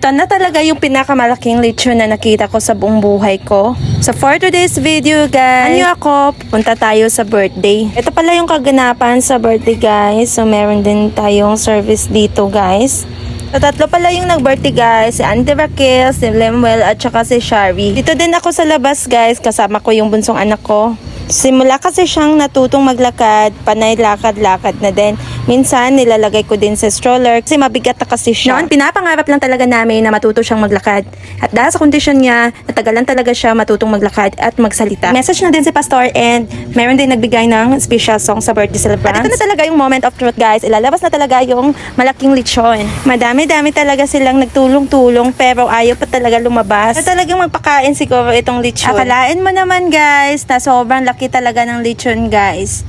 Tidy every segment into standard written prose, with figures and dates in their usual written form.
Ito na talaga yung pinakamalaking lechon na nakita ko sa buong buhay ko. So for today's video guys, ano ako, punta tayo sa birthday. Ito pala yung kaganapan sa birthday guys. So meron din tayong service dito guys. So tatlo pala yung nag-birthday guys, si Auntie Raquel, si Lemuel at saka si Shari. Dito din ako sa labas guys, kasama ko yung bunsong anak ko. Simula kasi siyang natutong maglakad, panay lakad-lakad na din. Minsan nilalagay ko din sa stroller kasi mabigat na kasi siya. Noon pinapangarap lang talaga namin na matuto siyang maglakad. At dahil sa kondisyon niya, natagalan talaga siya matutong maglakad at magsalita. Message na din si Pastor and meron din nagbigay ng special song sa birthday celebrants. At ito na talaga yung moment of truth guys. Ilalabas na talaga yung malaking lechon. Madami-dami talaga silang nagtulong-tulong pero ayaw pa talaga lumabas. At talagang magpakain siguro itong lechon. Akalain mo naman guys na sobrang laki talaga ng lechon guys.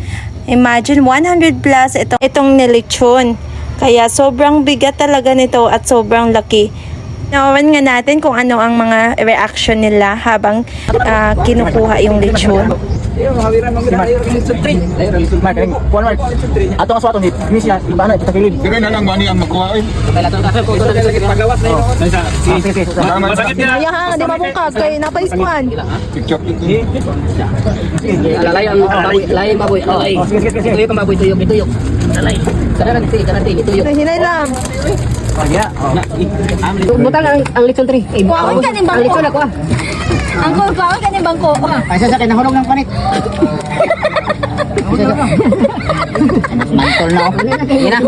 Imagine 100 plus itong nilechon. Kaya sobrang bigat talaga nito at sobrang laki. Nawawan nga natin kung ano ang mga reaction nila habang kinukuha yung lechon. Ato ang suaton ni misya ibana kita kilid. Dire na lang mani ang makuha oy. Kaya ha, di mabungkag kay napaiskuan. TikTok dito. Alalay ang lain baboy. Alay. Tuyok ang baboy tuyok, tuyok. Alay. Kanati tuyok. Hinay lang. Butang ang lechon tree. Kuwaon ka ni bangko. Ang lechon ako ah. Angkol, kuwaon ka ni bangko. Ay sa sakit nahulog ng panit. Mantol na ako. Ina.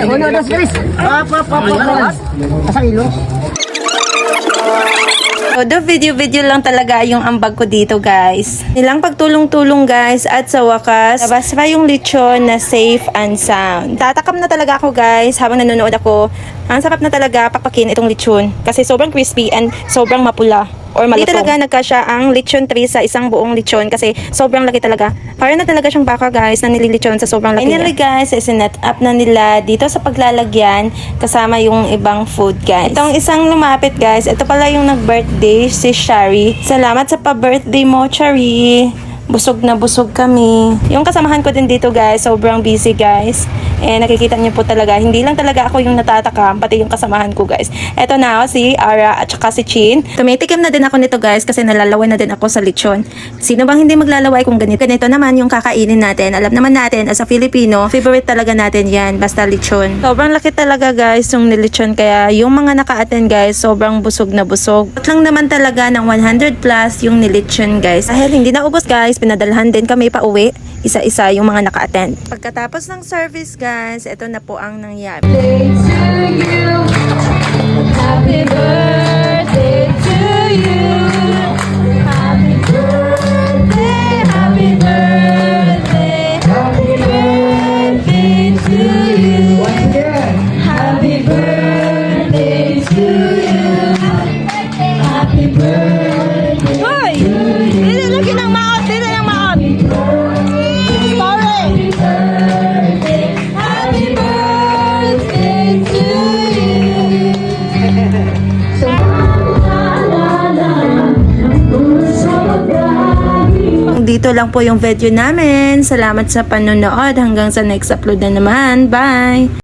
Uno, dos, tres. Sa ilo. So, the video lang talaga yung ambag ko dito guys. Nilang pagtulong-tulong guys at sa wakas, labas pa yung lechon na safe and sound. Tatakam na talaga ako guys habang nanonood ako. Ang sarap na talaga papakin itong lechon kasi sobrang crispy and sobrang mapula. Or malutong. Hindi talaga nagkasya ang lechon tree sa isang buong lechon kasi sobrang laki talaga. Para na talaga siyang baka guys na nililechon sa sobrang laki. Finally guys, isinet up na nila dito sa paglalagyan kasama yung ibang food guys. Itong isang lumapit guys, ito pala yung nag-birthday si Shari. Salamat sa pa-birthday mo, Shari. Busog na busog kami. Yung kasamahan ko din dito guys, sobrang busy guys. Nakikita niyo po talaga, hindi lang talaga ako yung natatakam, pati yung kasamahan ko guys. Eto na si Ara at saka si Chin. Tumitikim na din ako nito guys kasi nalalaway na din ako sa lechon. Sino bang hindi maglalaway kung ganito? Ganito naman yung kakainin natin. Alam naman natin, as a Filipino, favorite talaga natin yan, basta lechon. Sobrang laki talaga guys yung nilechon kaya yung mga naka-attend guys, sobrang busog na busog. At lang naman talaga ng 100 plus yung nilechon guys. Dahil hindi na ubos guys, pinadalhan din kami pa uwi. Isa-isa yung mga naka-attend. Pagkatapos ng service guys, ito na po ang nangyari. Happy birthday to you. Happy birthday, happy birthday. Happy birthday to you. Happy birthday to you. Happy birthday. Hoy! Dito lagi ng maot, dito ng maot. Sorry. Happy birthday to you. Dito lang po yung video namin. Salamat sa panonood. Hanggang sa next upload na naman. Bye!